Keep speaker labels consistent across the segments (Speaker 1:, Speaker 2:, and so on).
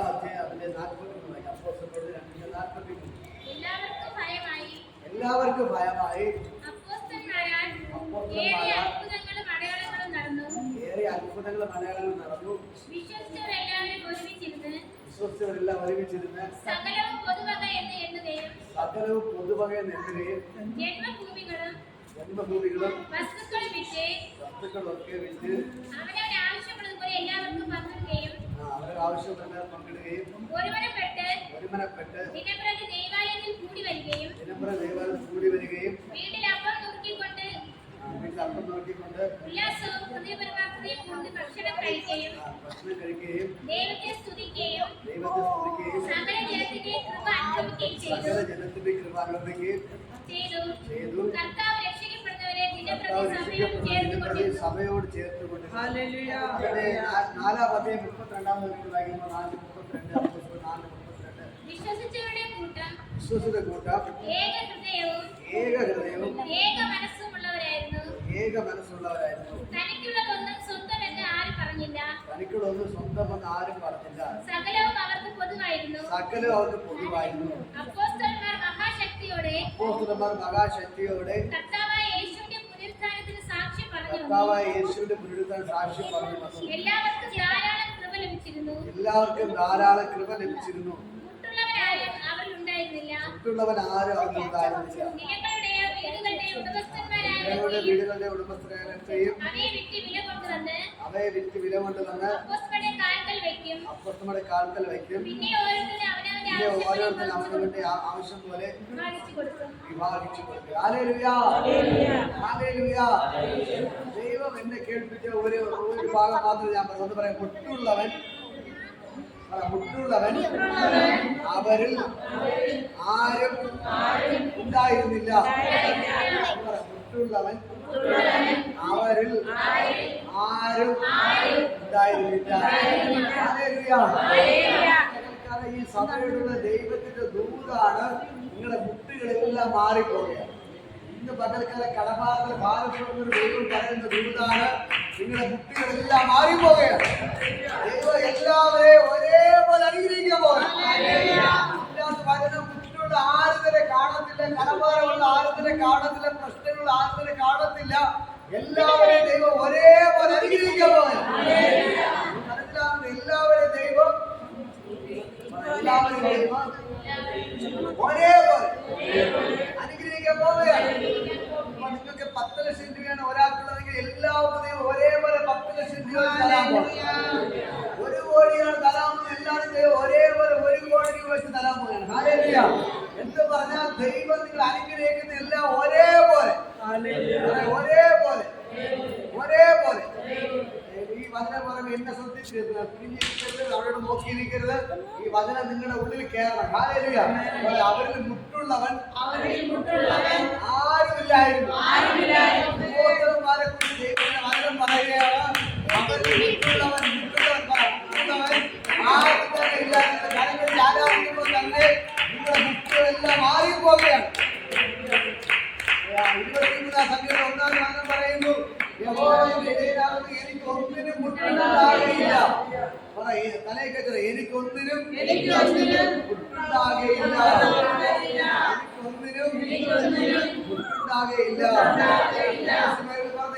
Speaker 1: അധ്യായം അതിന്റെ 43 അപ്പോസ്തലരുടെ 2:43.
Speaker 2: എല്ലാവർക്കും ഭയമായി
Speaker 1: ഏറെ അത്ഭുതങ്ങളും അടയാളങ്ങളും നടന്നു. വിശ്വസിച്ചവരെല്ലാം ഒരുമിച്ചിരുന്ന്
Speaker 2: സകലവും പൊതുവകയെന്ന് എണ്ണുകയും
Speaker 1: ജന്മഭൂമികളും
Speaker 2: വസ്തുക്കളൊക്കെ വിറ്റ് അവനവന് ആവശ്യമുള്ളതുപോലെ എല്ലാവർക്കും പങ്കിടുകയും
Speaker 1: പങ്കിടുകയും
Speaker 2: ഒരുമനപ്പെട്ട് ദിനംപ്രതി ദൈവാലയത്തിൽ കൂടി വരികയും വീട്ടിൽ അപ്പം നോക്കിക്കൊണ്ട് ഉല്ലാസവും ഹൃദയപരമാർത്ഥതയും കൊണ്ട് ഭക്ഷണം കഴിക്കുകയും ദൈവത്തെ സ്തുതിക്കുകയും സകല ജനത്തിന്റെ കൃപ അനുഭവിക്കുകയും ചെയ്തു. കർത്താവ് രക്ഷിക്കപ്പെടുന്നവരെ ദിനപ്രതി
Speaker 1: സഭയോട് ചേർത്തുകൊണ്ട് 4-32
Speaker 2: വിശ്വസിച്ചവരുടെ കൂട്ടം
Speaker 1: ഏക ഹൃദയവും
Speaker 2: ഏക മനസ്സുമുള്ളവരായിരുന്നു. തനിക്കുള്ളതൊന്നും സ്വന്തമെന്ന് ആരും പറഞ്ഞില്ല. സകലവും അവർക്ക് പൊതുവായിരുന്നു. അപ്പോസ്തലന്മാർ മഹാശക്തിയോടെ കർത്താവായ യേശുവിന്റെ പുനരുത്ഥാനത്തിന് സാക്ഷ്യം പറഞ്ഞു. എല്ലാവർക്കും ധാരാളം കൃപ ലഭിച്ചിരുന്നു. മുട്ടുള്ളവനാരും അവരിൽ ഉണ്ടായിരുന്നില്ല.
Speaker 1: വീടുകളുടെ ഉടമസ്ഥരെയും അവയെ വിറ്റ് വില കൊണ്ടുവന്ന് അപ്പുറത്തുമ്മടെ കാൽക്കൽ വയ്ക്കും. പിന്നെ ഓരോരുത്തരും അവനവന്റെ ആവശ്യം പോലെ വിഭാഗിച്ചു കൊടുക്കുക. ദൈവം എന്നെ കേൾപ്പിച്ച ഒരു ഭാഗം മാത്രം ഞാൻ പറഞ്ഞു. ഒന്ന് പറയാം. മുട്ടുള്ളവൻ അവരിൽ ആരും ഉണ്ടായിരുന്നില്ല. മുട്ടുള്ളവൻ അവരിൽ ആരും ഉണ്ടായിരുന്നില്ല. ഈ സഭയോടുള്ള ദൈവത്തിന്റെ ദൂതാണ് നിങ്ങളുടെ മുട്ടുകളെല്ലാം മാറിപ്പോകുക. ഇന്ന് പകൽക്കാല കടഭാഗത്തിൽ ഭാരതത്തിൽ ദൈവം പറയുന്ന ദൂതാണ് നിങ്ങളുടെ മുട്ടുകളെല്ലാം മാറിപ്പോകുകയാണ്. ദൈവം എല്ലാവരെയും ഒരേപോലെ അനുഗ്രഹിക്കാൻ പോകുകയാണ്. മുറ്റുള്ള ആരും തന്നെ കാണത്തില്ല, കടഭാരമുള്ള ആരും തന്നെ കാണത്തില്ല, പ്രശ്നങ്ങളുള്ള ആരും തന്നെ കാണത്തില്ല. എല്ലാവരെയും ദൈവം ഒരേപോലെ അനുഗ്രഹിക്കാൻ പോകുകയാണ്. മനസ്സിലാവുന്ന എല്ലാവരെയും ദൈവം ഒരേപോലെ അനുഗ്രഹിക്കാൻ പോവുകയാണ്. നിങ്ങൾക്ക് 10 ലക്ഷം രൂപയാണ് ഒരാൾക്കുള്ളതെങ്കിൽ എല്ലാവർക്കും ഒരേപോലെ 10 ലക്ഷം രൂപ തരാൻ പോകും. 1 കോടിയാണ് തരാമെന്ന് എല്ലാവരും ഒരേപോലെ 1 കോടി രൂപ വെച്ച് തരാൻ പോവുകയാണ്. ഹല്ലേലൂയ. എന്ന് പറഞ്ഞാൽ ദൈവം നിങ്ങൾ അനുഗ്രഹിക്കുന്ന എല്ലാം ഒരേപോലെ ഈ വചനം പറയുമ്പോൾ എന്നെ ശ്രദ്ധിച്ചിരുന്നത് അവരോട് നോക്കിയിരിക്കരുത്. ഈ വചനം നിങ്ങളുടെ ഉള്ളിൽ കയറണം. ഹല്ലേലൂയ. അവരിൽ മുട്ടുള്ളവൻ ആരുമില്ലായിരുന്നു. സഹോദരന്മാരെ കുറിച്ച് ദൈവത്തിന്റെ വചനം പറയുകയാണ്. അവരിൽ മുട്ടുള്ളവൻ ആരും തന്നെ ഇല്ലായിരുന്നു. കരങ്ങളിൽ ആരാധിക്കുമ്പോൾ തന്നെ നിങ്ങളുടെ മുട്ടുകളെല്ലാം മാറിപ്പോവുകയാണ്. 23 സംഖ്യയുടെ 1-ാം വചനം പറയുന്നു, എനിക്ക് ഒന്നിനും മുട്ടുണ്ടാകുകയില്ല. എനിക്കൊന്നിനും മുട്ടുണ്ടാകുകയില്ല.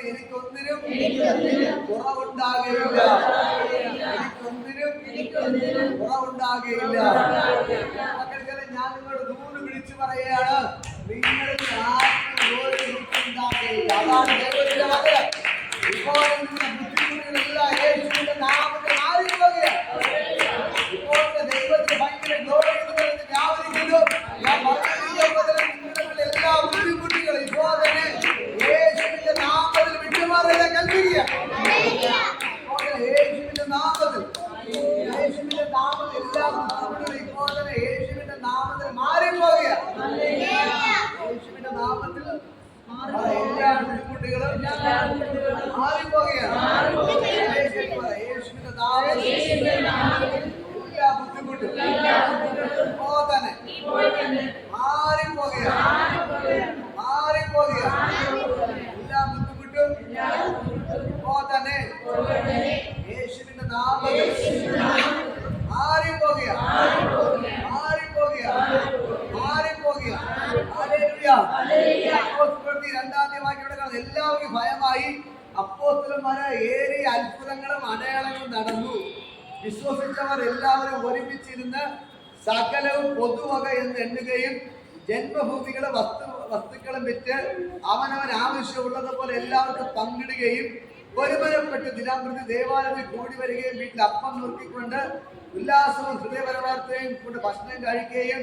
Speaker 1: എനിക്കൊന്നിനും കുറവുണ്ടാകുകയില്ല. ഞാൻ നിങ്ങളുടെ ദൂത് വിളിച്ചു പറയുകയാണ്, നിങ്ങളിൽ ആർക്കും ഒരു മുട്ടുണ്ടാകുകയില്ല. അതാണ് ദൈവത്തിന്റെ വചനം. ഇപ്പോൾ ബുദ്ധിമുട്ടുകളെല്ലാം യേശുവിന്റെ നാമത്തിൽ മാറിപ്പോകുകയാണ്. ഇപ്പോൾ ദൈവത്തിന് ഭയങ്കര ഗ്ലോറി വ്യാപരിക്കുന്നു. ഞാൻ നിങ്ങളുടെ എല്ലാ ബുദ്ധിമുട്ടുകളും ഇപ്പോൾ തന്നെ യേശുവിന്റെ നാമത്തിൽ വിട്ടുമാറില്ല കൽപ്പിക്കുക. യേശുവിന്റെ നാമത്തിൽ എല്ലാ ബുദ്ധിമുട്ടുകളും ഇപ്പോൾ തന്നെ യേശുവിന്റെ നാമത്തിൽ മാറിപ്പോകുകയാണ്. യേശുവിന്റെ നാമത്തിൽ എല്ലാ ബുദ്ധിമുട്ടുകളും മാറിപ്പോകുകയാണ്. യേശുവിന്റെ നാമത്തിൽ എല്ലാ ബുദ്ധിമുട്ടും ഇപ്പോൾ തന്നെ മാറിപ്പോകുകയാണ്. എല്ലാ ബുദ്ധിമുട്ടും ഇപ്പോൾ തന്നെ യേശുവിന്റെ നാമത്തിൽ മാറിപ്പോകുകയാണ്. വിശ്വസിച്ചവർ എല്ലാവരും ഒരുമിച്ചിരുന്ന് സകലവും പൊതുവക എന്ന് എണ്ണുകയും ജന്മഭൂമികളെ വസ്തുക്കളും വിറ്റ് അവനവൻ ആവശ്യമുള്ളതുപോലെ എല്ലാവർക്കും പങ്കിടുകയും ഒരുമനപ്പെട്ട് ദിനംപ്രതി ദേവാലയത്തിൽ കൂടി വരികയും വീട്ടിൽ അപ്പം നുറുക്കിക്കൊണ്ട് ഉല്ലാസവും ഹൃദയപരമാർത്ഥയും കൊണ്ട് ഭക്ഷണം കഴിക്കുകയും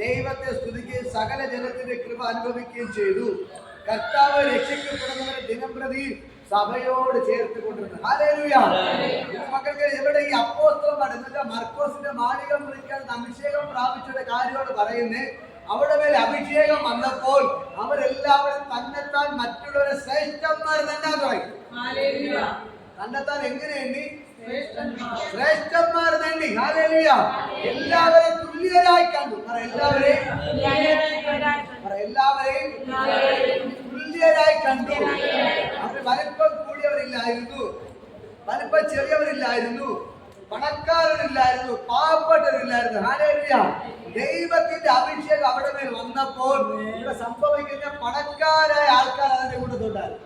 Speaker 1: ദൈവത്തെ സ്തുതിക്കുകയും സകല ജനത്തിന്റെ കൃപ അനുഭവിക്കുകയും ചെയ്തു. കർത്താവ് രക്ഷിക്കപ്പെടുന്നവരെ ദിനംപ്രതി സഭയോട് ചേർത്ത് കൊണ്ടിരുന്നു. ഹല്ലേലൂയ. മക്കൾക്ക് എവിടെ ഈ അപ്പോസ്തലന്മാർ എന്നുവെച്ചാൽ മർക്കോസിന്റെ മാളിക മുറിക്കാൻ അഭിഷേകം പ്രാപിച്ചയുടെ കാര്യമാണ് പറയുന്നത്. അവിടെ മേൽ അഭിഷേകം വന്നപ്പോൾ അവരെല്ലാവരും തന്നെത്താൻ മറ്റുള്ളവരെ ശ്രേഷ്ഠന്മാർ തന്നെ പറയും. തന്നെത്താൻ എങ്ങനെ എണ്ണി? ശ്രേഷ്ഠന്മാർ തന്നെ. ഹല്ലേലൂയ. എല്ലാവരെയും തുല്യരായി കണ്ടു. എല്ലാവരെയും തുല്യരായി കണ്ടു. അവർ വലിപ്പം കൂടിയവരില്ലായിരുന്നു, വലിപ്പം ചെറിയവരില്ലായിരുന്നു, പണക്കാരനില്ലായിരുന്നു, പാവപ്പെട്ടവരില്ലായിരുന്നു. ഹല്ലേലൂയ. ദൈവത്തിന്റെ അഭിഷേകം അവിടെ മേൽ വന്നപ്പോൾ ഇവിടെ സംഭവിക്കുന്ന പണക്കാരായ ആൾക്കാർ അതിന്റെ കൂട്ടത്തുണ്ടായിരുന്നു.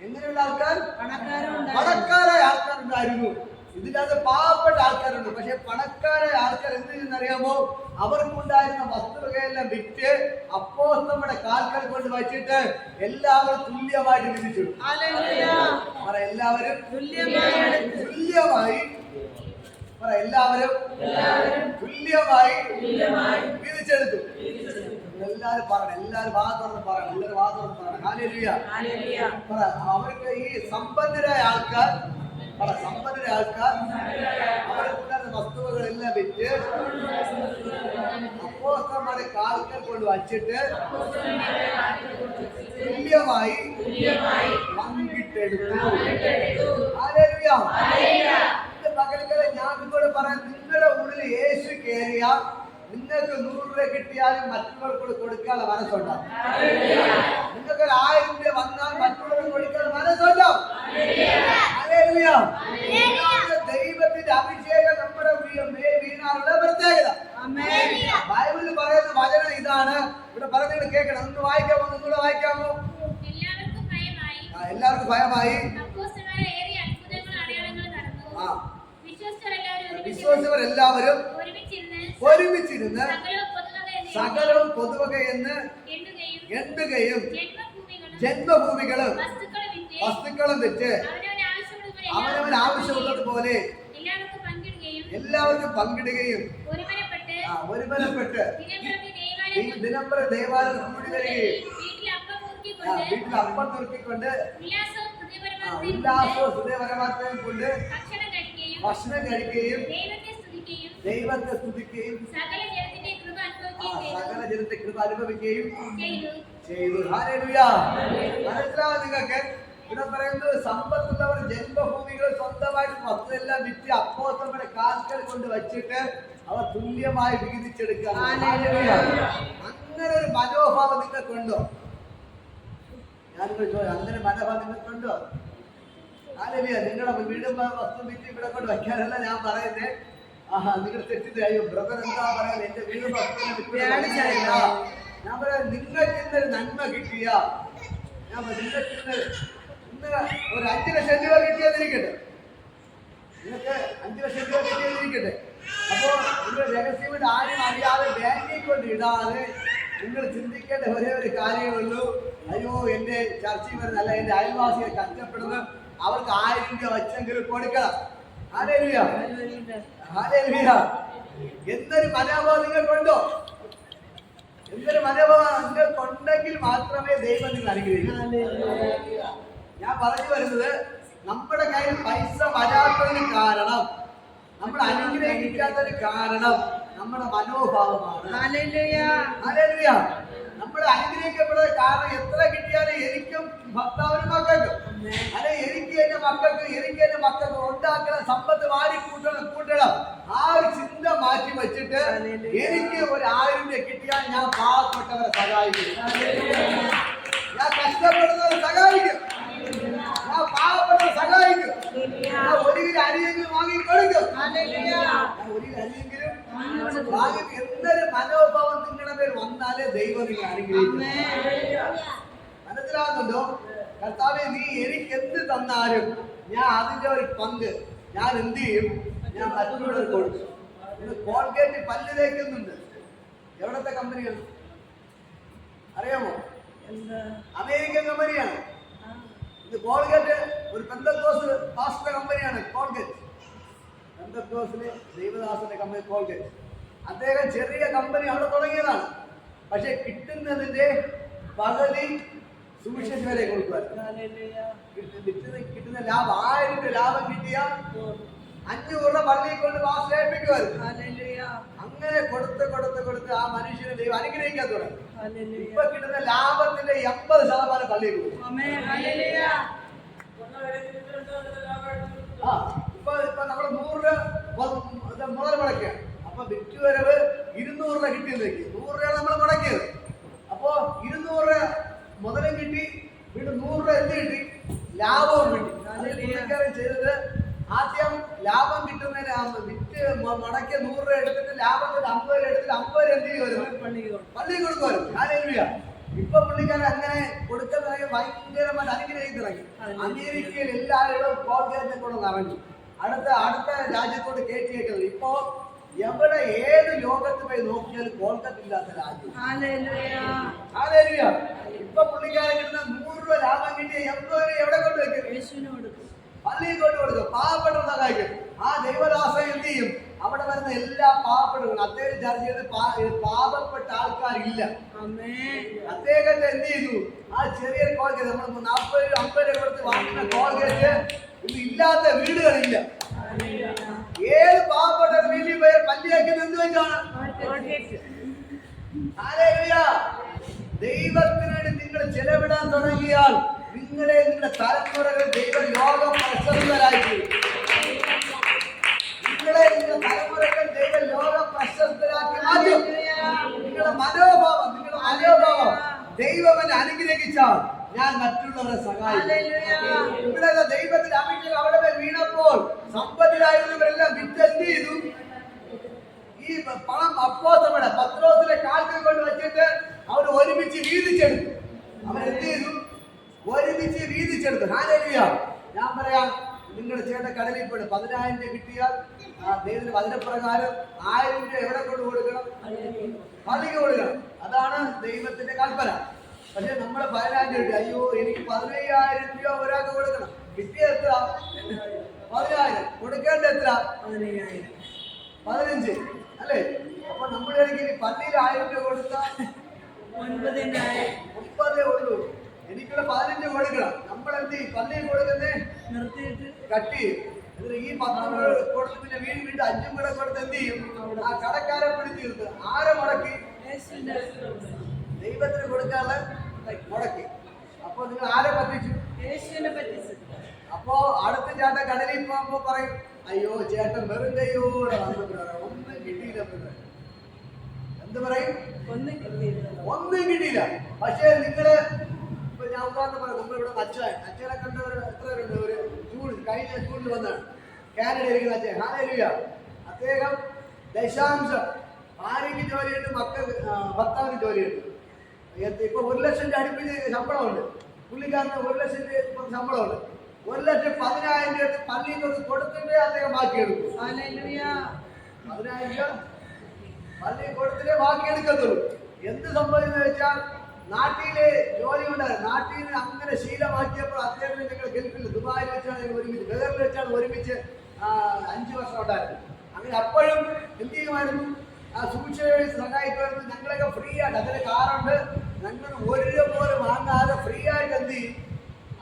Speaker 1: എങ്ങനെയുള്ള ആൾക്കാർ? പണക്കാരായ ആൾക്കാരുണ്ടായിരുന്നു. ഇതിനകത്ത് പാവപ്പെട്ട ആൾക്കാരുണ്ട്. പക്ഷെ പണക്കാരായ ആൾക്കാർ എന്ത് ചെയ്യുന്നറിയാമോ? അവർക്കുണ്ടായിരുന്ന വസ്തുവകയെല്ലാം വിറ്റ് അപ്പോസ്തലന്മാരുടെ കാൽക്കൽ കൊണ്ട് വച്ചിട്ട് എല്ലാവരും തുല്യമായിട്ട് വിധിച്ചു. എല്ലാവരും തുല്യമായി എല്ലാവരും തുല്യമായി വിധിച്ചെടുത്തു. എല്ലാവരും പറയണം, എല്ലാവരും വാ തുറന്ന് പറയണം, എല്ലാവരും വാ തുറന്ന് പറയണം. ഹല്ലേലൂയ. അവർക്ക് ഈ സമ്പന്നരായ ആൾക്കാർ അവർക്കുണ്ടായിരുന്ന വസ്തുവകളെല്ലാം വിറ്റ് അപ്പോസ്തലന്മാരുടെ കാൽക്കൽ കൊണ്ട് വച്ചിട്ട് തുല്യമായി പങ്കിട്ടെടുത്തു. ഹല്ലേലൂയ. മകൾക്കളെ ഞാൻ നിങ്ങളോട് പറയാം, നിങ്ങളുടെ ഉള്ളിൽ യേശു കയറിയ നിങ്ങൾക്ക് 100 രൂപ കിട്ടിയാലും മറ്റുള്ളവർക്ക് കൊടുക്കാനുള്ള മനസ്സുണ്ടാവും. നിങ്ങൾക്ക് 1000 രൂപ വന്നാൽ മറ്റുള്ളവർക്ക് കൊടുക്കാനുള്ള മനസ്സുണ്ടാവും. ദൈവത്തിന്റെ അഭിഷേകം നമ്മുടെ മേൽ വീണാനുള്ള പ്രത്യേകത. ബൈബിളിൽ പറയുന്ന വചനം ഇതാണ്. ഇവിടെ പറയുന്നത് കേൾക്കണം. ഒന്ന് വായിക്കാമോ? നിങ്ങളെ വായിക്കാമോ? എല്ലാവർക്കും ഭയമായി. വിശ്വസിച്ചവരെല്ലാവരും ഒരുമിച്ചിരുന്ന് സകലവും പൊതുവക എന്ന് എണ്ണുകയും ജന്മഭൂമികളും വസ്തുക്കളും വെച്ച് അവനവൻ ആവശ്യമുള്ളതുപോലെ എല്ലാവർക്കും പങ്കിടുകയും ഒരുമനപ്പെട്ട് ദിനംപ്രതി ദേവാലയത്തിൽ കൂടി വരികയും വീട്ടിൽ അപ്പം നുറുക്കിക്കൊണ്ട് ഉല്ലാസവും ഹൃദയപരമാർത്ഥവും കൊണ്ട് ഭക്ഷണം കഴിക്കുകയും ദൈവത്തെ സ്തുതിക്കുകയും സകല ജനത്തെ കൃപ അനുഭവിക്കുകയും ചെയ്തു. ഹല്ലേലൂയ. മനസ്സിലാവും നിങ്ങൾക്ക്? ഇവിടെ പറയുന്നത് സമ്പത്തുള്ളവർ ജന്മഭൂമികൾ സ്വന്തമായിട്ട് വസ്തുവെല്ലാം വിറ്റ് അപ്പോസ്തലന്മാരുടെ കാൽക്കൽ കൊണ്ട് വച്ചിട്ട് അവർ തുല്യമായി വിഹിതിച്ചെടുക്കുക. അങ്ങനെ ഒരു മനോഭാവം നിങ്ങൾക്കുണ്ടോ? ഞാനിപ്പോൾ ചോദിച്ചു, അങ്ങനെ മനോഭാവം നിങ്ങൾക്കുണ്ടോ? ഹല്ലേലൂയ. നിങ്ങളുടെ വീടും വസ്തു വിറ്റ് ഇവിടെ കൊണ്ട് വയ്ക്കാനല്ല ഞാൻ പറയുന്നത്. നിങ്ങൾ തെറ്റിദ്ധായോ ബ്രദർ എന്താ പറയുന്നത്? എന്റെ വീടും വസ്തു ഞാൻ പറയാം, നിങ്ങൾക്ക് ഇന്നൊരു നന്മ കിട്ടിയ നിങ്ങൾക്ക് ഇന്ന് ഒരു 5 ലക്ഷം രൂപ കിട്ടിയെന്നിരിക്കട്ടെ. നിങ്ങൾക്ക് 5 ലക്ഷം രൂപ കിട്ടിയെന്നിരിക്കട്ടെ. അപ്പോൾ നിങ്ങൾ രഹസ്യമായിട്ട് ആരും അറിയാതെ ബാങ്കിൽ കൊണ്ട് ഇടാതെ നിങ്ങൾ ചിന്തിക്കേണ്ട ഒരേ ഒരു കാര്യമേ ഉള്ളൂ. അയ്യോ, എന്റെ ചർച്ചയിൽ വരുന്ന അല്ല എന്റെ അയൽവാസിയെ കഷ്ടപ്പെടുന്ന അവർക്ക് 1000 രൂപ വച്ചെങ്കിലും കൊടുക്കണം. ഹല്ലേലൂയ. ഹല്ലേലൂയ. എന്നൊരു മനോഭാവം നിങ്ങൾക്കുണ്ടോ? എന്തൊരു മനോഭാവം നിങ്ങൾക്കുണ്ടെങ്കിൽ മാത്രമേ ദൈവം നിങ്ങൾ അനുഗ്രഹിക്കൂ. ഞാൻ പറഞ്ഞു വരുന്നത്, നമ്മുടെ കയ്യിൽ പൈസ വരാത്തതിന് കാരണം, നമ്മൾ അനുഗ്രഹിക്കാത്തതിന് കാരണം നമ്മുടെ മനോഭാവമാണ്. ഹല്ലേലൂയ. നമ്മൾ അനുഗ്രഹിക്കപ്പെടുന്ന കാരണം എത്ര കിട്ടിയാലും എനിക്കും ഭർത്താവിനും മക്കൾക്കും, അല്ലെ എനിക്ക് എന്റെ മക്കൾക്ക് ഉണ്ടാക്കണം, സമ്പത്ത് വാരി കൂട്ടണം. ആ ഒരു ചിന്ത മാറ്റി വെച്ചിട്ട് എനിക്ക് ഒരു 1000 രൂപ കിട്ടിയാൽ ഞാൻ പാവപ്പെട്ടവരെ സഹായിക്കും, ഞാൻ കഷ്ടപ്പെടുന്നവരെ സഹായിക്കും, ഞാൻ പാവപ്പെട്ടവരെ സഹായിക്കും, ഞാൻ 1 കിലോ അരിയെങ്കിലും വാങ്ങി കൊടുക്കും, എന്തൊരു മനോഭാവം നിങ്ങളുടെ പേര് വന്നാലേ ദൈവം നിങ്ങൾ അനുഗ്രഹിക്കും. മനസ്സിലാകുന്നുണ്ടോ? കർത്താവേ, നീ എനിക്ക് എന്ത് തന്നാലും ഞാൻ അതിന്റെ ഒരു പങ്ക് ഞാൻ എന്ത് ചെയ്യും? ഞാൻ മറ്റുള്ളവർക്ക് കൊടുക്കും. ഇത് കോൾഗേറ്റ് പല്ല് തേക്കുന്നുണ്ട്. എവിടത്തെ കമ്പനിയാണ് അറിയാമോ? അമേരിക്കൻ കമ്പനിയാണ്. ഇത് കോൾഗേറ്റ് ഒരു പെന്തക്കോസ് പാസ്റ്റർ കമ്പനിയാണ്. കോൾഗേറ്റ് പെന്തക്കോസിലെ ദൈവദാസന്റെ കമ്പനി കോൾഗേറ്റ്. അദ്ദേഹം ചെറിയ കമ്പനി അവിടെ തുടങ്ങിയതാണ്. പക്ഷെ കിട്ടുന്നതിന്റെ പകുതി സുവിശേഷ വരെ കൊടുക്കുവാൻ കിട്ടുന്ന ലാഭം 1000 രൂപ ലാഭം കിട്ടിയ 500 രൂപ പള്ളിയിൽ കൊണ്ട് വാസേപ്പിക്കുമായിരുന്നു. അങ്ങനെ കൊടുത്ത് ആ മനുഷ്യനെ ദൈവം അനുഗ്രഹിക്കാൻ തുടങ്ങി. ഇപ്പൊ കിട്ടുന്ന ലാഭത്തിന്റെ 80% പള്ളിയിൽ കൊടുക്കും. ഇപ്പൊ നമ്മള് 100 രൂപ മുതൽ മുടക്കുകയാണ്. അപ്പൊ വിറ്റുവരവ് 200 രൂപ കിട്ടിയതിലേക്ക് 100 രൂപ നമ്മൾ മുടക്കിയത്. അപ്പോ 200 രൂപ മുതലും കിട്ടി, വീണ്ടും 100 രൂപ എന്ത് കിട്ടി? ലാഭവും കിട്ടി. പുള്ളിക്കാരൻ ചെയ്തത് ആദ്യം ലാഭം കിട്ടുന്നതിന് വിറ്റ് മുടക്കിയ 100 രൂപ എടുത്തിട്ട് ലാഭത്തിൽ 50 രൂപ എടുത്തിട്ട് 50 രൂപ എന്ത് ചെയ്യുമായിരുന്നു? പള്ളി കൊടുക്കുമായിരുന്നു. ഹല്ലേലൂയ. ഇപ്പൊ പുള്ളിക്കാരൻ അങ്ങനെ കൊടുക്കുന്നതായി ഭയങ്കരമായിട്ട് അനുഗ്രഹിച്ചു തുടങ്ങി. അമേരിക്കയിൽ എല്ലാവരും കോൾഗേറ്റിനെ കൊണ്ട് നിറഞ്ഞു. അടുത്ത രാജ്യത്തോട് കയറ്റിയേക്കുന്നത്. ഇപ്പോ എവിടെ ഏത് ലോകത്ത് പോയി നോക്കിയാലും കോൾഗേറ്റ് ഇല്ലാത്ത രാജ്യം. ഹല്ലേലൂയ. ഇപ്പൊ പുള്ളിക്കാരൻ കിട്ടുന്ന 100 രൂപ ലാഭം കിട്ടിയ 80 രൂപ എവിടെ കൊണ്ടുവയ്ക്കും? പള്ളിയിൽ കൊണ്ട് കൊടുക്കും. പാവപ്പെട്ട സഹായിക്കും. ആ ദൈവദാസൻ എന്ത് ചെയ്യും? അവിടെ വരുന്ന എല്ലാ പാവപ്പെട്ടവരും അദ്ദേഹം ചർച്ച ചെയ്ത് പാവപ്പെട്ട ആൾക്കാരില്ല. അദ്ദേഹത്തെ എന്ത് ചെയ്തു? ആ ചെറിയ കോൾഗേറ്റ് നമ്മൾ 40 രൂപ 50 രൂപ കൊടുത്ത് വാങ്ങുന്ന കോൾഗേറ്റ് ഇന്ന് ഇല്ലാത്ത വീടുകളില്ല. ഏത് പാവപ്പെട്ട വീട്ടിൽ പോയി പല്ലിയാക്കുന്നത് എന്ത് വെച്ചാണ്? ദൈവത്തിന് വേണ്ടി നിങ്ങൾ ചെലവിടാൻ തുടങ്ങിയാൽ നിങ്ങളുടെ തലമുറകൾ ദൈവ ലോകം പ്രശസ്തരായി. നിങ്ങളുടെ തലമുറകൾ ദൈവ ലോകം പ്രശസ്തരാക്കി മാറ്റും. നിങ്ങളുടെ മനോഭാവം ദൈവം എന്നെ അനുഗ്രഹിച്ചാൽ ഞാൻ മറ്റുള്ളവരെ സഹായിക്കും. ഇവിടെ ദൈവത്തിന്റെ അഭിഷേകം അവിടെ വീണപ്പോൾ സമ്പത്തിലായിരുന്നവരെല്ലാം വിറ്റെന്ത് ചെയ്തു? ഈ പണം അപ്പോസ്തലരുടെ പത്രോസിലെ കാൽക്കൽ കൊണ്ട് വെച്ചിട്ട് അവർ ഒരുമിച്ച് വീതിച്ചെടുത്തു. അവരെന്ത് ചെയ്തു? ഒരുമിച്ച് വീതിച്ചെടുത്തു. ഹല്ലേലൂയ. ഞാൻ പറയാം, നിങ്ങളുടെ ചേട്ടൻ കടലിൽ പോയിട്ട് 10,000 രൂപ കിട്ടിയാൽ ദൈവത്തിന്റെ വചനപ്രകാരം 1000 രൂപ എവിടെ കൊണ്ട് കൊടുക്കണം? പള്ളിക്ക് കൊടുക്കണം. അതാണ് ദൈവത്തിന്റെ കൽപ്പന. പക്ഷെ നമ്മള് 10,000 രൂപ, അയ്യോ എനിക്ക് 15,000 രൂപ ഒരാൾക്ക് കൊടുക്കണം. കിട്ടിയ എത്ര? 10,000. കൊടുക്കേണ്ട എത്ര? 15 അല്ലേ? അപ്പൊ നമ്മളെനിക്ക് പള്ളിയിൽ 1000 രൂപ കൊടുത്താൽ 9 ഉള്ളൂ. എനിക്കുള്ള 15 കൊടുക്കണം. നമ്മളെന്ത് ചെയ്യും? പള്ളിയിൽ കൊടുക്കുന്നേ കട്ട് ചെയ്യും. എന്നിട്ട് ഈ 10 കൊടുത്ത് പിന്നെ വീണ്ടും 5 കൂടെ കൊടുത്ത് എന്ത് ചെയ്യും? ആ കടക്കാരെ പിടിച്ചു നിർത്തുക. ആരെ മുടക്കി? ദൈവത്തിന് കൊടുക്കാനുള്ള മുടക്കി. അപ്പൊ നിങ്ങൾ ആരെ പറ്റിച്ചു? അപ്പോ അടുത്ത ചേട്ടൻ കടലിൽ പോകുമ്പോ പറയും, അയ്യോ ചേട്ടൻ വെറും കയ്യോടെ വന്നു, ഒന്നും കിട്ടിയില്ല. എന്ത് പറയും? ഒന്നും കിട്ടിയില്ല. പക്ഷേ നിങ്ങള് ഇപ്പൊ ഞാൻ ഉദാഹരണം പറയാം. നമ്മളിവിടെ അച്ഛനെ കണ്ടവർ എത്ര പേരുണ്ട്? ഒരു കഴിഞ്ഞ ജൂണിൽ വന്നാണ് കാനഡയിൽ ഇരിക്കുന്ന അച്ഛൻ. ഹല്ലേലൂയ. അദ്ദേഹം ദശാംശം ഭാര്യയ്ക്ക് ജോലിയുണ്ട്, ഭർത്താവിന് ജോലിയുണ്ട്. ഇപ്പൊ 1 ലക്ഷം രൂപ അടുപ്പിച്ച് ശമ്പളമുണ്ട്. പുള്ളിക്കാരന് 1 ലക്ഷം രൂപ ശമ്പളമുണ്ട്. 1,10,000 രൂപ പള്ളിയിൽ നിന്ന് കൊടുത്തിട്ടേ അദ്ദേഹം ബാക്കിയെടുക്കും. 10,000 രൂപ പള്ളിയിൽ കൊടുത്തിട്ടേ ബാക്കിയെടുക്കത്തുള്ളൂ. എന്ത് സംഭവിച്ചെന്ന് വെച്ചാൽ നാട്ടിലെ ജോലി ഉണ്ടായിരുന്നു. നാട്ടിൽ നിന്ന് അങ്ങനെ ശീലമാക്കിയപ്പോൾ അദ്ദേഹത്തിന് ഞങ്ങൾ ഗൾഫിൽ ദുബായിൽ വെച്ചാണ് ഒരുമിച്ച്, ബഹറിൽ വെച്ചാണ് ഒരുമിച്ച് 5 വർഷം ഉണ്ടായിരുന്നു. അങ്ങനെ അപ്പോഴും എന്ത് ചെയ്യുമായിരുന്നു? ആ സൂക്ഷിച്ച് സഹായിക്കുമായിരുന്നു. ഞങ്ങളൊക്കെ ഫ്രീ ആയിട്ട്, അതിന് കാറുണ്ട്, ഞങ്ങൾ 1 രൂപ പോലും വാങ്ങാതെ ഫ്രീ ആയിട്ട് എന്ത് ചെയ്യും?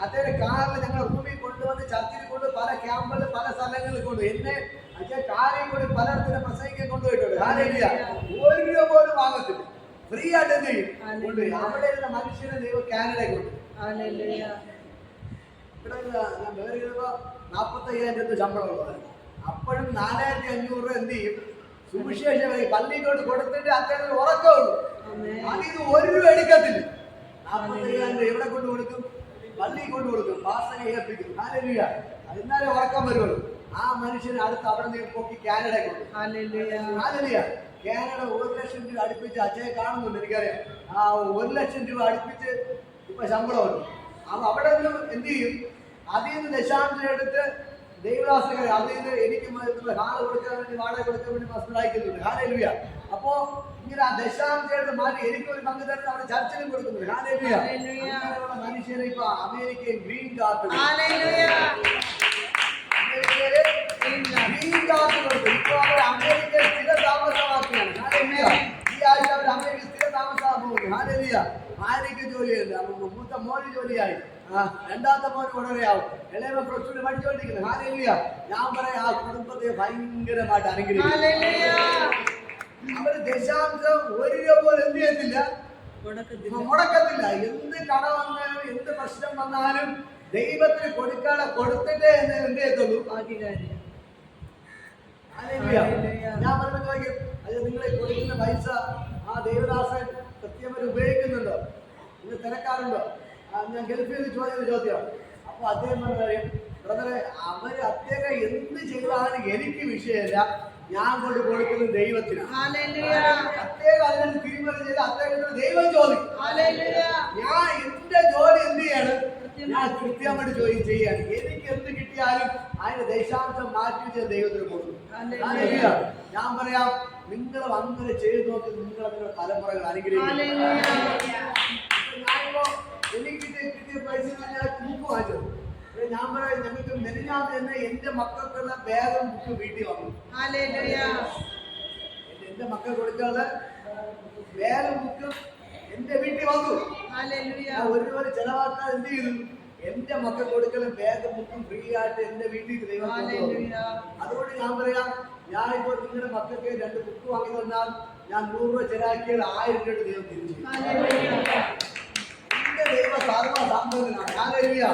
Speaker 1: അദ്ദേഹം കാറിൽ ഞങ്ങൾ റൂമിൽ കൊണ്ടുവന്ന് ചർച്ചിൽ കൊണ്ട് പല ക്യാമ്പിൽ പല സ്ഥലങ്ങളിൽ കൊണ്ട് എന്നെ കാറിൽ കൊണ്ട് പലയിടത്തിനും പ്രസംഗിക്കാൻ കൊണ്ടുപോയിട്ടുണ്ട്. 1 രൂപ പോലും വാങ്ങത്തില്ല. ഫ്രീ ആയിട്ട് എന്ത് ചെയ്യും? കൊണ്ടുപോയി. അവിടെ ഇരുന്ന മനുഷ്യനെ ദൈവം കാനഡയിൽ കൊണ്ട് ഇവിടെ ഞാൻ വേറെ 45,000 രൂപ ശമ്പളം ഉള്ളതാണ്. അപ്പോഴും 4,500 രൂപ എന്ത് ചെയ്യും? സുവിശേഷം പള്ളിക്കോട്ട് കൊടുത്തിട്ട് അദ്ദേഹത്തിന് ഉറക്കമുള്ളൂ. അതിന് 1 രൂപ എടുക്കത്തില്ല. 45,000 രൂപ എവിടെ കൊണ്ട് കൊടുക്കും? പള്ളിയിൽ കൊണ്ട് കൊടുക്കും. പാസ്റ്ററെ ഏൽപ്പിക്കും. ഹല്ലേലൂയ. എന്നാലേ ഉറക്കം വരുള്ളൂ. ആ മനുഷ്യന് അടുത്ത് അവിടെ നിന്ന് പൊക്കി കാനഡയിൽ കൊണ്ട്. ഹല്ലേലൂയ. കാനഡ 1 ലക്ഷം രൂപ അടുപ്പിച്ച് അച്ഛനെ കാണുന്നുണ്ട്, എനിക്കറിയാം. ആ 1 ലക്ഷം രൂപ അടുപ്പിച്ച് ഇപ്പൊ ശമ്പളമുണ്ട്. അവിടെ നിന്നും എന്ത് ചെയ്യും? അതിൽ നിന്ന് ദശാംശം എടുത്ത് ദൈവദാസനെ അതിന് എനിക്ക് ഹാള് കൊടുക്കാൻ വേണ്ടി വാടക കൊടുക്കാൻ വേണ്ടി മസ്ത് അയക്കുന്നുണ്ട്. ഹല്ലേലൂയ. അപ്പോ ഇങ്ങനെ ആ ദശാംശമായിട്ട് മാറ്റി എനിക്കൊരു പങ്ക് തന്നെ അവിടെ ചർച്ചിലും കൊടുക്കുന്നുണ്ട്. ഹല്ലേലൂയ. അങ്ങനെയുള്ള മനുഷ്യരെ ഇപ്പൊ അമേരിക്കയിൽ ഗ്രീൻ കാർഡ് ഗ്രീൻ കാർഡ് കൊടുത്തു. ഇപ്പൊ അവർ അമേരിക്കയിൽ സ്ഥിര താമസമാക്കിയാണ്. ഹല്ലേലൂയ. ഈ ആഴ്ച അവർ അമേരിക്ക സ്ഥിര താമസമാക്കാൻ പോകുന്നു. ഹല്ലേലൂയ. ഭാര്യയ്ക്ക് ജോലിയുണ്ട്, മൂത്ത മോന് ജോലിയായി, രണ്ടാമത്തെ മോന് ഉടനെയാവും, ഇളയ കുറച്ചുകൂടി പഠിച്ചുകൊണ്ടിരിക്കുന്നത്. ഹല്ലേലൂയ. ഞാൻ പറയാം, ആ കുടുംബത്തെ ഭയങ്കരമായിട്ട് അനുഗ്രഹിക്കും. അവര് ദശാംശം ഒരു രൂപ പോലും എന്ത് ചെയ്യത്തില്ല, മുടക്കത്തില്ല. എന്ത് കട വന്നാലും എന്ത് പ്രശ്നം വന്നാലും ദൈവത്തിന് കൊടുക്കാതെ കൊടുത്തിട്ടേ എന്ത് ചെയ്യത്തുള്ളൂ. ഞാൻ പറഞ്ഞു ചോദിക്കും, അത് നിങ്ങളെ കൊടുക്കുന്ന പൈസ ആ ദേവദാസൻ കൃത്യമായി ഉപയോഗിക്കുന്നുണ്ടോ, നിങ്ങൾ തിരക്കാറുണ്ടോ? ഞാൻ ഗൾഫിൽ നിന്ന് ചോദിച്ച ചോദ്യം. അപ്പൊ അദ്ദേഹം പറയും, ബ്രദറെ അവര് അദ്ദേഹം എന്ത് ചെയ്താലും എനിക്ക് വിഷയമല്ല, ഞാൻ കൊണ്ട് കൊടുക്കുന്നത് ദൈവത്തിനാണ്. അദ്ദേഹം അതിനൊരു തീരുമാനം ചെയ്ത് അദ്ദേഹത്തിന് ദൈവം ചോദിക്കും. ഞാൻ എന്റെ ജോലി എന്ത് ചെയ്യാണ്, ഞാൻ കൃത്യമായിട്ട് ജോലി ചെയ്യാണ്. എനിക്ക് എന്ത് കിട്ടിയാലും അതിന്റെ ദശാംശം മാറ്റി വെച്ച ദൈവത്തിന് കൊടുക്കും. ഞാൻ പറയാം, നിങ്ങൾ അങ്ങനെ ചെയ്ത് നോക്കി നിങ്ങളുടെ തലമുറകൾ അനുഗ്രഹിക്കും. ഞാനിപ്പോ എനിക്ക് കിട്ടിയ പൈസ ഞാൻ ബുക്ക് വാങ്ങിച്ചത്. ഞാൻ പറയാം, ഞങ്ങൾക്ക് മെലിഞ്ഞാന്ന് തന്നെ എന്റെ മക്കൾക്കുള്ള ബാഗും ബുക്ക് വീട്ടിൽ വന്നു. എന്റെ മക്കൾ കൊടുക്കാതെ ബാഗും ബുക്കും എന്റെ വീട്ടിൽ വന്നു. ഒരുപാട് ചെലവാക്കാതെ എന്ത് ചെയ്തു, എന്റെ മക്കൾ കൊടുക്കലും ബാഗും ബുക്കും ഫ്രീ ആയിട്ട് എന്റെ വീട്ടിൽ ദൈവം. അതുകൊണ്ട് ഞാൻ പറയാം, ഞാനിപ്പോൾ നിങ്ങളുടെ മക്കൾക്ക് 2 ബുക്ക് വാങ്ങി തന്നാൽ ഞാൻ 100 രൂപ ചെലവാക്കിയാൽ 1000 രൂപ ദൈവം തിരിച്ചു. എന്റെ ദൈവ സർവ്വസമ്പന്നനാണ്. ഹല്ലേലൂയ.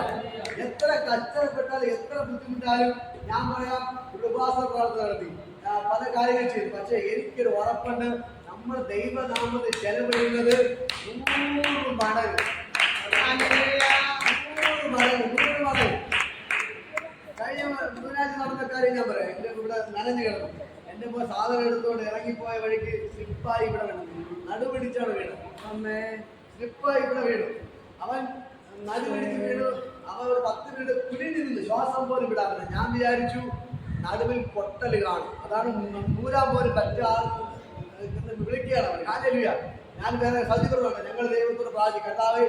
Speaker 1: എത്ര കഷ്ടപ്പെട്ടാലും എത്ര ബുദ്ധിമുട്ടാലും ഞാൻ പറയാം, ഉപവാസ പ്രാർത്ഥന നടത്തി, പല കാര്യങ്ങൾ ചെയ്തു. പക്ഷെ എനിക്കൊരു ഉറപ്പുണ്ട്, നമ്മൾ ദൈവനാമത്തിൽ ചെലവിടുന്നത് 100 മടങ്ങ്. 100 മടങ്ങ്. കഴിഞ്ഞ ബുധനാഴ്ച നടന്ന കാര്യം ഞാൻ പറയാം. എന്റെ ഇവിടെ നനഞ്ഞു കിടന്നു. എന്റെ പോയി സാധനം എടുത്തുകൊണ്ട് ഇറങ്ങിപ്പോയ വഴിക്ക് സ്ലിപ്പായി ഇവിടെ വീണു, നടുപിടിച്ചാണ് വീണത്. സ്ലിപ്പായി ഇവിടെ വീണു. അവൻ നടുപിടിച്ച് വീണു. അവൻ ഒരു 10 മിനിറ്റ് കുനിഞ്ഞു നിന്ന് ശ്വാസം പോലും വിടാറില്ല. ഞാൻ വിചാരിച്ചു നടുവിൽ പൊട്ടൽ കാണും, അതാണ് മൂരാൻ പോലും പറ്റാതെ വിളിക്കുകയാണ് അവൻ. ഹല്ലേലൂയ. ഞാൻ വേറെ സജ്ജിതരുണ്ട്, ഞങ്ങൾ ദൈവത്തോട് പ്രാർത്ഥിക്കും, കർത്താവേ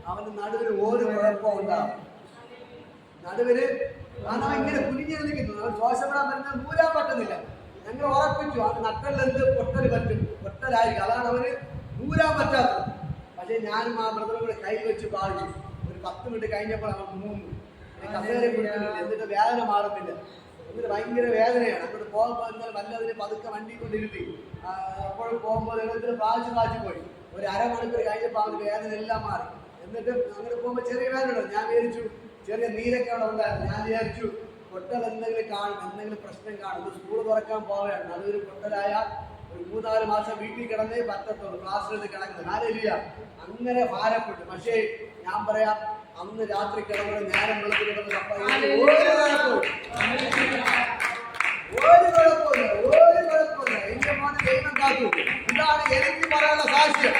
Speaker 1: അവന് നടുവിന് ഒരു കുഴപ്പവും ഉണ്ടാവും. നടുവിന് അവൻ ഇങ്ങനെ കുനിഞ്ഞിരുന്നിരിക്കുന്നു, അവൻ ശ്വാസം വിടാൻ പറ്റുന്നത് മൂരാൻ പറ്റുന്നില്ല. ഞങ്ങൾ ഉറപ്പിച്ചു അത് നട്ടലെന്ത് പൊട്ടൽ പറ്റും, പൊട്ടലായിരിക്കും, അതാണ് അവന് മൂരാൻ പറ്റാത്തത്. പക്ഷെ ഞാനും ആ ബ്രദറും കൂടെ കൈ വെച്ച് പ്രാർത്ഥിച്ചു. ഒരു 10 മിനിറ്റ് കഴിഞ്ഞപ്പോൾ അവൻ മൂന്നു. കസേരയിൽ കൊടുക്കുന്നില്ല, എന്നിട്ട് വേദന മാറുന്നില്ല. എന്നിട്ട് ഭയങ്കര വേദനയാണ്. അങ്ങോട്ട് പോകുമ്പോൾ എന്നാൽ വല്ലതിന് പതുക്കെ വണ്ടി കൊണ്ടിരുത്തി അപ്പോൾ പോകുമ്പോൾ എന്തെങ്കിലും പ്രാവശ്യം പോയി. ഒരു അരമണിക്കൂർ കഴിഞ്ഞപ്പോൾ അവന് വേദന എല്ലാം മാറി. എന്നിട്ട് അങ്ങോട്ട് പോകുമ്പോൾ ചെറിയ വേദന ഉണ്ട്. ഞാൻ വിചാരിച്ചു ചെറിയ നീരൊക്കെ അവിടെ ഉണ്ടായിരുന്നു. ഞാൻ വിചാരിച്ചു പൊട്ടൽ എന്തെങ്കിലും കാണും, എന്തെങ്കിലും പ്രശ്നം കാണും. സ്കൂൾ തുറക്കാൻ പോവുകയാണ്, അതൊരു പൊട്ടലായാൽ ഒരു 3-4 മാസം വീട്ടിൽ കിടന്നേ പറ്റത്തുള്ളൂ, ക്ലാസ്സിലെടുത്ത് കിടക്കുന്നത്. ഹല്ലേലൂയ. അങ്ങനെ ഭാരപ്പെട്ടു. പക്ഷേ ഞാൻ പറയാം, അന്ന് രാത്രി കിടന്നത് നേരം വെളുപ്പിൽ കിടന്ന് ഒരു കുഴപ്പമില്ല. എന്റെ മോനെ ദൈവം കാത്തു. ഇതാണ് എനിക്ക് പറയാനുള്ള സാക്ഷ്യം.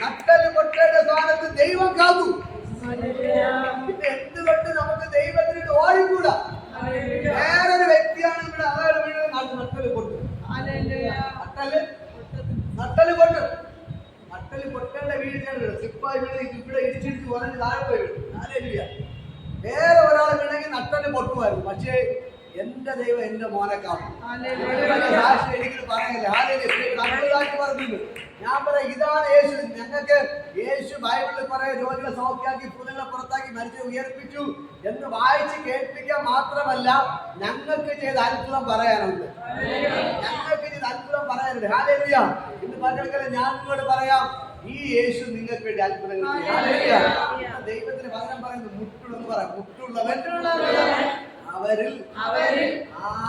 Speaker 1: നട്ടല് പൊട്ടയുടെ സ്ഥാനത്ത് ദൈവം കാത്തു. പിന്നെ എന്തുകൊണ്ട് നമുക്ക് ദൈവത്തിന് ഓടിക്കൂടാ? വേറൊരു വ്യക്തിയാണ് ഇവിടെ അവരുടെ വീട് നട്ടല് പൊട്ടു. നട്ടല് പൊട്ടു. നട്ടല് പൊട്ടേണ്ട വീടിനാണ് സിപ്പായി വീട് ഇവിടെ ഇടിച്ചിടിച്ച് കുറഞ്ഞ് താഴെ പോയി വീട്. ഹല്ലേലൂയ. വേറെ ഒരാൾ വീണെങ്കിൽ നട്ടല് പൊട്ടുമായിരുന്നു. പക്ഷേ എന്റെ ദൈവം എന്റെ മോനെ കാത്തു. സാക്ഷി എനിക്ക് പറയില്ല. ഹല്ലേലൂയ. പറഞ്ഞിട്ടുണ്ട്. ഞാൻ പറയാം, ഇതാണ് യേശു. ഞങ്ങൾക്ക് യേശു ബൈബിളിൽ പറയാം, രോഗികളെ സൗഖ്യമാക്കി, ഭൂതങ്ങളെ പുറത്താക്കി, മരിച്ചവരെ ഉയർപ്പിച്ചു എന്ന് വായിച്ച് കേൾപ്പിക്കാൻ മാത്രമല്ല, ഞങ്ങൾക്ക് ചെയ്ത അത്ഭുതം പറയാനുണ്ട്. ഞങ്ങൾക്ക് ചെയ്ത അത്ഭുതം പറയാനുണ്ട്. ഹല്ലേലൂയ. ഇന്ന് പങ്കെടുക്കല ഞാൻ നിങ്ങളോട് പറയാം, ഈ യേശു നിങ്ങൾക്ക് വേണ്ടി അത്ഭുതങ്ങൾ ചെയ്യും. ഹല്ലേലൂയ. ദൈവത്തിന് വചനം പറയുന്നത് മുട്ടുള്ളെന്ന് പറയാം. മുട്ടുള്ളവൻ അവരിൽ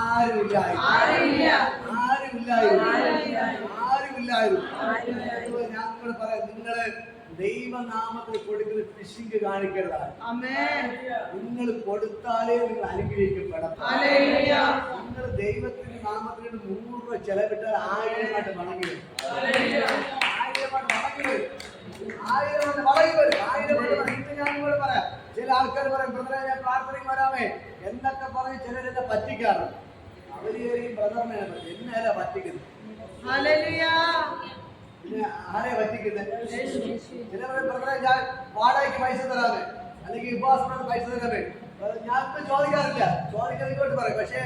Speaker 1: ആരുമില്ലായിരുന്നു. ഞാൻ നിങ്ങൾ പറയാം, നിങ്ങള് ദൈവനാമത്തിൽ കൊടുക്കുന്ന ഫിഷിംഗ് കാണിക്കരുതാണ്. നിങ്ങൾ കൊടുത്താലേ നിങ്ങൾ അനുഗ്രഹിക്കപ്പെടാം. നിങ്ങൾ ദൈവത്തിന്റെ നാമത്തിൽ 100 രൂപ ചെലവിട്ടാൽ 1000 മടങ്ങി വരും. 1000 മടങ്ങി വരും. 1000 മടങ്ങി വരും. 1000 മടങ്ങി. ഞാൻ നിങ്ങളോട് പറയാം, ചില ആൾക്കാർ പറയും ബ്രദറെ ഞാൻ പ്രാർത്ഥനയ്ക്ക് വരാമേ എന്നൊക്കെ പറഞ്ഞ് ചിലരെന്നെ പറ്റിക്കാറുണ്ട്. അവര് കയറിയും ബ്രദറിനെ എന്നല്ല പറ്റിക്കുന്നത്. പിന്നെ ആരെ പറ്റിക്കുന്നത്? ചിലവരെ ബ്രദറെ ഞാൻ വാടകയ്ക്ക് പൈസ തരാമേ അല്ലെങ്കിൽ വിഭാസത്തിന് പൈസ തരാമേ ഞാൻ ചോദിക്കാറില്ല. ചോദിക്കാൻ ഇങ്ങോട്ട് പറയും. പക്ഷെ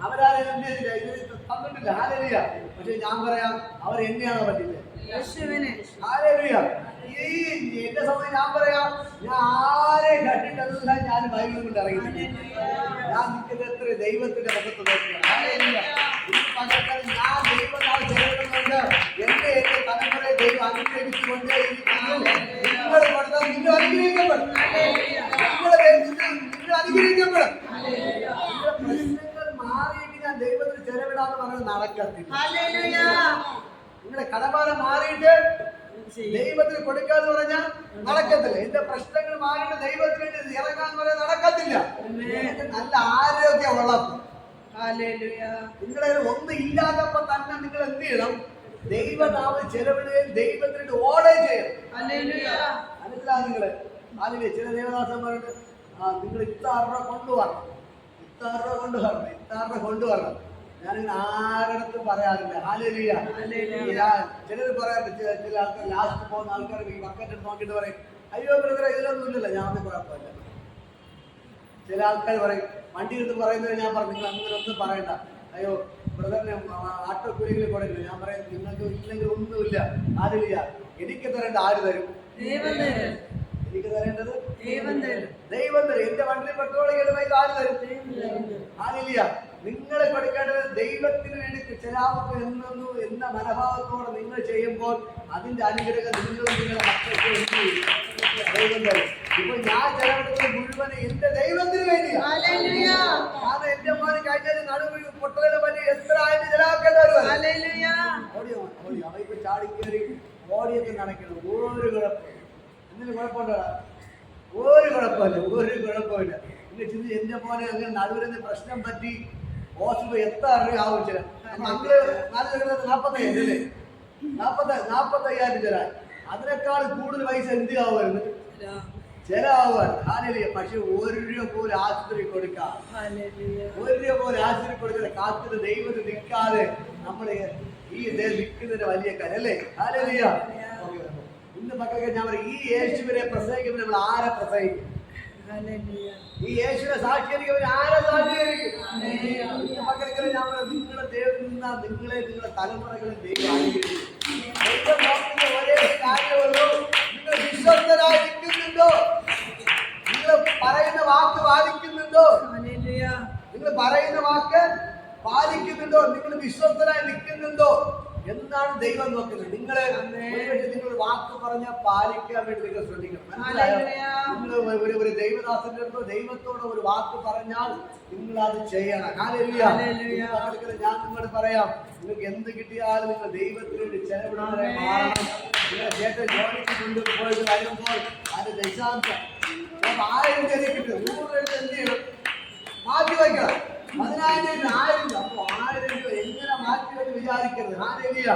Speaker 1: അവരാരും എന്ത് ചെയ്തില്ല, ഇത് തന്നിട്ടില്ല. ഹാലേലൂയ. പക്ഷെ ഞാൻ പറയാം അവർ എന്നെയാണോ പറ്റില്ല? ഹാലേലൂയ. ഈ എന്റെ സമയം ഞാൻ പറയാം ഞാൻ ആരെ കണ്ടിട്ടല്ല ഞാൻ ബൈബിൾ കൊണ്ട് ഇറങ്ങി. ഞാൻ നിൽക്കുന്നത് എത്ര ദൈവത്തിന്റെ മുഖത്ത് നോക്കിയാണ്. ഹാലേലൂയ. ഞാൻ ദൈവനാൾ ചെലവിടുന്നുണ്ട്. എന്റെ തലമുറയെ ദൈവം അനുഗ്രഹിച്ചുകൊണ്ടേ നിങ്ങൾ കൊടുത്താൽ നിങ്ങൾ അനുഗ്രഹിക്കപ്പെടും. നിങ്ങൾ അനുഗ്രഹിക്കപ്പെടും. പ്രശ്നങ്ങൾ മാറിയിട്ട് ഞാൻ ദൈവത്തിന് ചെലവിടാന്ന് പറയുന്നത് നടക്കത്തില്ല. നിങ്ങളുടെ കടഭാരം മാറിയിട്ട് ദൈവത്തിന് കൊടുക്കാന്ന് പറഞ്ഞാൽ നടക്കത്തില്ല. എന്റെ പ്രശ്നങ്ങൾ മാറിയിട്ട് ദൈവത്തിന് ഇറങ്ങാന്ന് പറയാൻ നടക്കത്തില്ല. നല്ല ആരോഗ്യമുള്ള നിങ്ങളെ ഒന്നും ഇല്ലാത്തപ്പോ തന്നെ നിങ്ങൾ എന്ത് ചെയ്യണം? ദൈവനാമം ചെലവിടുകയും ദൈവത്തിന് ഓടേ ചെയ്യണം. മനസ്സിലാ നിങ്ങള് അതിലെ ചില ദേവദാസന്മാരുണ്ട് നിങ്ങൾ ഇത്താറ് രൂപ കൊണ്ടുവരണം, ഇത്താറ് രൂപ കൊണ്ടുവരണം, ഇത്താറ് രൂപ കൊണ്ടുവരണം. ഞാനിങ്ങനെ ആരുടെ പറയാറില്ല. ഹാലേലൂയ. ചിലർ പറയാറുണ്ട്. ചില ആൾക്കാർ ലാസ്റ്റ് പോകുന്ന ആൾക്കാർ ഈ ബക്കറ്റ് നോക്കിയിട്ട് പറയും അയ്യോ ബ്രദറെ ഇതിലൊന്നും ഇല്ലല്ലോ, ഞാൻ ഒന്നും കുഴപ്പമില്ല. ചില ആൾക്കാർ പറയും വണ്ടി എടുത്ത് പറയുന്നത് ഞാൻ പറഞ്ഞു നിങ്ങൾ അങ്ങനെ ഒന്നും പറയണ്ട. അയ്യോ ബ്രദറിനെ ആട്ടോ കൂലികൾ കൊടുക്കില്ല. ഞാൻ പറയാം നിങ്ങൾക്ക് ഇല്ലെങ്കിൽ ഒന്നുമില്ല. ഹാലേലൂയ. എനിക്ക് തരേണ്ട ആര് തരും? എനിക്ക് തരേണ്ടത് ദൈവം തരും. എന്റെ വണ്ടിയിൽ പെട്രോൾ പൈസ ആര് തരും? ഹാലേലൂയ. നിങ്ങളെ കൊടുക്കേണ്ടത് ദൈവത്തിന് വേണ്ടി ചെലവാക്കുക എന്ന മനോഭാവത്തോടെ നിങ്ങൾ ചെയ്യുമ്പോൾ അതിന്റെ അനുഗ്രഹം നിങ്ങളും നിങ്ങളുടെ മക്കൾക്ക് ദൈവം തരും. ഇപ്പൊ ഞാൻ ചെലവെടുക്കുന്നത് മുഴുവൻ എന്റെ ദൈവത്തിന് വേണ്ടിയാണ്. കാരണം എന്റെ മോന് കഴിഞ്ഞ നടുവ് പൊട്ടലിനെ പറ്റി എത്ര ആയിട്ട് ചെലവാക്കേണ്ടി വരുമോ? ഓടിയോ അവയ്ക്ക് ചാടിക്കേറി ഓടിയൊക്കെ നടക്കണം. ഒരു കുഴപ്പം എന്തെങ്കിലും കുഴപ്പമുണ്ടോ? ഒരു കുഴപ്പമില്ല, ഒരു കുഴപ്പമില്ല. പിന്നെ ചിന്തി എന്റെ മോനെ അങ്ങനെ നടുവിന് പ്രശ്നം പറ്റി ഹോസ്പിറ്റൽ എത്ര രൂപ ആവശ്യം? നമ്മള് 45,000 അല്ലേ? 45,000 തരാൻ അതിനേക്കാൾ കൂടുതൽ പൈസ എന്ത് ആവുമായിരുന്നു? ചെലവാകുവാണ്. ഹാലേലൂയ. പക്ഷെ 1 രൂപ പോലും ആശുപത്രി കൊടുക്കാം, 1 രൂപ പോലും ആശുപത്രി കൊടുക്കില്ല. കാത്തിന് ദൈവത്തിന് നിൽക്കാതെ നമ്മള് ഈ നിൽക്കുന്നതിന്റെ വലിയ കാര്യം അല്ലേ? ഹാലേലൂയ. ഇന്ന് മക്കൾക്ക് ഞാൻ പറയും ഈ യേശുവിനെ പ്രസംഗിക്കുമ്പോൾ നമ്മൾ ആരെ പ്രസംഗിക്കും? ഈ യേശുവിനെ സാക്ഷീകരിക്കുന്നവർ ആരെ സാക്ഷീകരിക്കും? മക്കൾക്ക് ഞാൻ പറയാം നിങ്ങളുടെ ദൈവം നിന്നാ നിങ്ങളെ നിങ്ങളുടെ തലമുറകളെ ദൈവം അനുഗ്രഹിക്കും. ദൈവം നോക്കുന്ന ഒരേ കാര്യമുള്ളൂ, നിങ്ങൾ വിശ്വസ്തരായി നിൽക്കുന്നുണ്ടോ? നിങ്ങൾ പറയുന്ന വാക്ക് പാലിക്കുന്നുണ്ടോ? നിങ്ങൾ പറയുന്ന വാക്ക് പാലിക്കുന്നുണ്ടോ? നിങ്ങൾ വിശ്വസ്തരായി നിൽക്കുന്നുണ്ടോ എന്നാണ് ദൈവം നോക്കുന്നത്. നിങ്ങൾ വാക്ക് പറഞ്ഞാൽ പാലിക്കാൻ വേണ്ടി നിങ്ങൾ ശ്രദ്ധിക്കണം. നിങ്ങൾ ഒരു ദൈവദാസന്റെ അടുത്തോ ദൈവത്തോട് ഒരു വാക്ക് പറഞ്ഞാൽ നിങ്ങൾ അത് ചെയ്യണം. ഹാലേലൂയ. ഞാൻ നിങ്ങളോട് പറയാം, നിങ്ങൾക്ക് എന്ത് കിട്ടിയാലും നിങ്ങൾ ദൈവത്തിന് വേണ്ടി ചെലവിടാതെ മാറണം. നിങ്ങളുടെ ചേട്ടൻ ജോലിക്ക് കൊണ്ടുപോയിട്ട് വരുമ്പോൾ അത് ദശാംശം 1000 രൂപ കിട്ടും. 100 രൂപ എന്ത് ചെയ്യണം? മാറ്റി വയ്ക്കണം. 10,000 രൂപ 1000 രൂപ. അപ്പൊ 1000 രൂപ എങ്ങനെ മാറ്റിവെന്ന് വിചാരിക്കരുത്. ഹാലേലൂയ.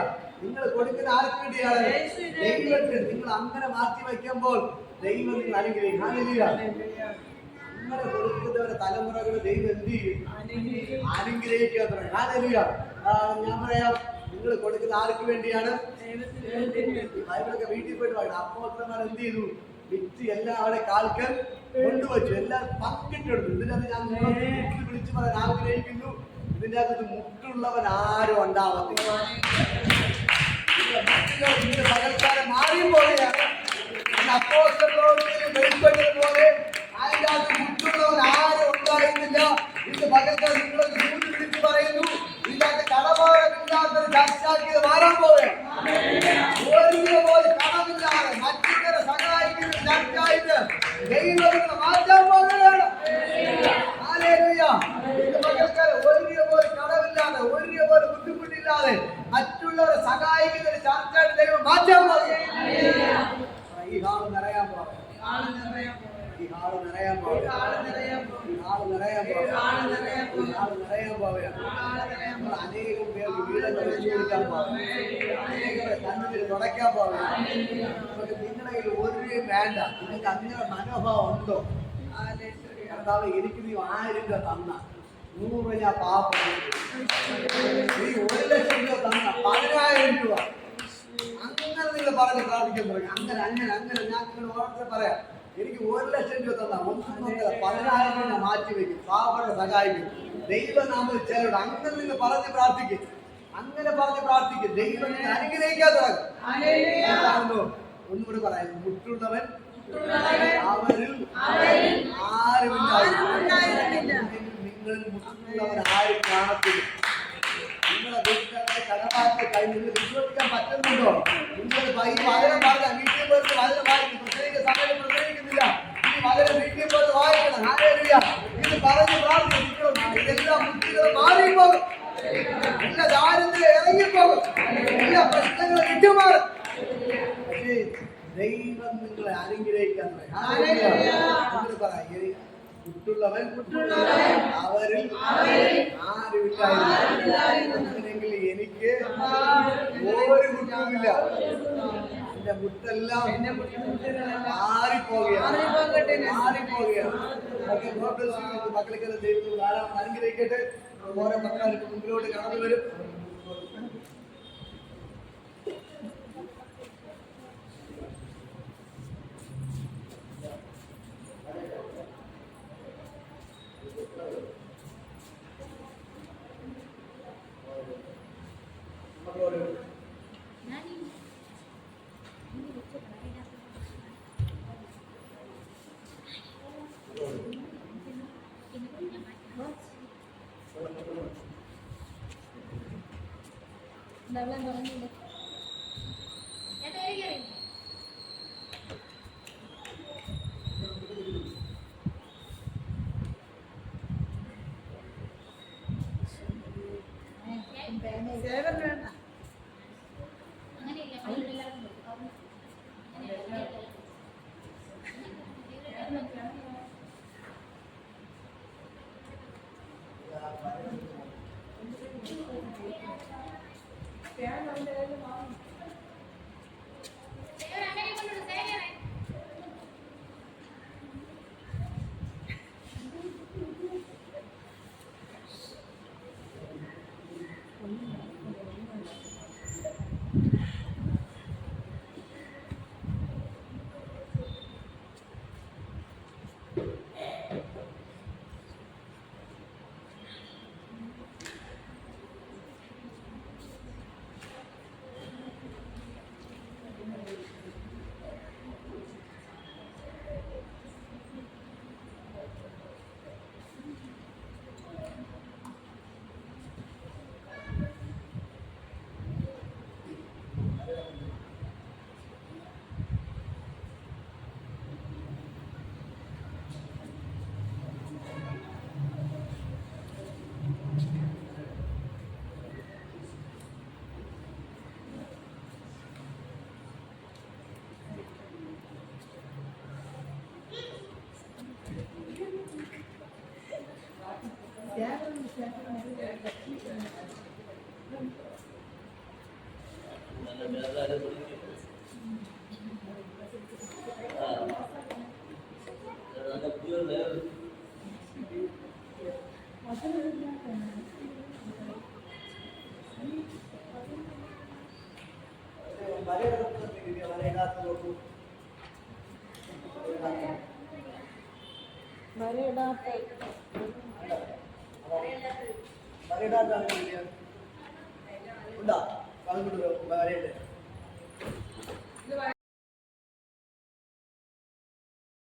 Speaker 1: നിങ്ങൾ കൊടുക്കുന്ന ആർക്ക് വേണ്ടിയാണ്? ദൈവത്തിന്. നിങ്ങൾ അങ്ങനെ മാറ്റി വയ്ക്കുമ്പോൾ ദൈവം നിങ്ങൾ അനുഗ്രഹിക്കും. ഹാലേലൂയ. അങ്ങനെ കൊടുക്കുന്നവരുടെ തലമുറകൾ ദൈവം എന്ത് ചെയ്യും? അനുഗ്രഹിക്കാൻ. ഹാലേലൂയ. ഞാൻ പറയാം നിങ്ങൾ കൊടുക്കുന്ന ആർക്ക് വേണ്ടിയാണ്? ബൈബിളൊക്കെ വീട്ടിൽ പോയിട്ട് പറയണം. അപ്പോസ്തലന്മാർ എന്ത് ചെയ്തു? വിറ്റ് എല്ലാവരുടെ കാൽക്കൽ കൊണ്ടുവച്ചു, എല്ലാം പങ്കിട്ടെടുത്തു. ഇതിനകത്ത് ഞാൻ വിളിച്ചു പറയാൻ ആഗ്രഹിക്കുന്നു, ഇതിൻ്റെ അകത്ത് മുട്ടുള്ളവൻ ആരും ഉണ്ടാവത്തില്ല. പകൽക്കാലം മാറിപ്പോലെയാണ് വെളിപ്പെട്ടതുപോലെ അതിൻ്റെ അകത്ത് മുട്ടുള്ളവൻ ആരും ഉണ്ടായിരുന്നില്ല. ഇത് പകൽക്കാലം നിങ്ങളൊക്കെ കൂട്ടി വിളിച്ചു പറയുന്നു. ഇതിനകത്ത് കടഭാരമില്ലാത്തൊരു ചർച്ചാക്കിയത് മാറാൻ പോവുകയാണ്. പോലെ കടമില്ലാതെ മറ്റുള്ളവരെ സഹായിക്കുന്ന ചർച്ചായിട്ട് ദൈവങ്ങളെ മാറ്റാൻ പോവുകയാണ്. ഹാലേലൂയ. ഇത് പകൽക്കാലം 1 രൂപ പോലും കടമില്ലാതെ 1 രൂപ പോലും ബുദ്ധിമുട്ടില്ലാതെ മറ്റുള്ളവരെ സഹായിക്കുന്ന ഒരു ചർച്ചയായിട്ട് ദൈവം മാറ്റാൻ പോവുകയാണ്. ഈ ഹാള് നിറയാൻ പോവുകയാണ്. ഈ ഹാള് നിറയാൻ പോവുകയാണ്. അനേകം പേർക്ക് വീടൊക്കെ വെച്ചു കൊടുക്കാൻ പോവുകയാണ്. അനേകം കണ്ണുകൾ തുടയ്ക്കാൻ പോവുകയാണ്. നിങ്ങളുടെ കയ്യിൽ 1 രൂപയും വേണ്ട. നിങ്ങൾക്ക് അങ്ങനെ മനോഭാവം ഉണ്ടോ? കർത്താവ് എനിക്ക് നീ 1000 രൂപ തന്ന 100 രൂപ ഞാൻ പാവപ്പെട്ടു, നീ 1,00,000 രൂപ തന്ന 10,000 രൂപ, അങ്ങനെ നിങ്ങൾ പറഞ്ഞ് പ്രാർത്ഥിക്കാൻ തുടങ്ങി. അങ്ങനെ അങ്ങനെ അങ്ങനെ ഞാൻ നിങ്ങൾ ഓർഡർ പറയാം. എനിക്ക് 1,00,000 രൂപ തന്ന 10,000 രൂപ ഞാൻ മാറ്റി വെക്കും, പാവപ്പെട്ട സഹായിക്കും, ദൈവനാമത്തിൽ ചേരും. അങ്ങനെ നിങ്ങൾ പറഞ്ഞ് പ്രാർത്ഥിക്കും. അങ്ങനെ പറഞ്ഞ് പ്രാർത്ഥിക്കും. ദൈവം അനുഗ്രഹിക്കാൻ തുടങ്ങും. ഒന്നുകൂടി പറയാം. മുട്ടുള്ളവൻ അവരിൽ ആരുമില്ല. നിങ്ങളിൽ മുട്ടുള്ളവൻ ആരും കാണത്തില്ല. നിങ്ങളെ വീട്ടിലെ കടമാറ്റ കഴിഞ്ഞ് വിശ്വസിക്കാൻ പറ്റുന്നുണ്ടോ? നിങ്ങൾ വചനം പറഞ്ഞ വീട്ടിൽ പോയിട്ട് വചനം വായിക്കും. പ്രത്യേക സമയം പ്രത്യേകിക്കുന്നില്ല. ഈ വചനം വീട്ടിൽ പോയിട്ട് വായിക്കണം. ഹല്ലേലൂയ. ഇത് പറഞ്ഞ് പ്രാർത്ഥിക്കണം. ഇതെല്ലാം മുട്ടുകൾ മാറിപ്പോകും. എല്ലാ ദാരിദ്ര്യം ഇറങ്ങിപ്പോകും. എല്ലാ പ്രശ്നങ്ങളും വിട്ടുമാറും. പക്ഷേ ദൈവം നിങ്ങളെ അനുഗ്രഹിക്കാൻ പറയാം. മുട്ടുള്ളവൻ അവരിൽ ആരുമില്ലായിരുന്നെങ്കിൽ എനിക്ക് ഒരു മുട്ടുമില്ല. എന്റെ മുട്ടെല്ലാം മാറിപ്പോവുകയാണ്. മക്കൾക്ക് ദൈവത്തിൽ ധാരാളം അനുഗ്രഹിക്കട്ടെ. ഓരോ മക്കളും മുമ്പിലോട്ട് കടന്നു വരും. ഉണ്ടാ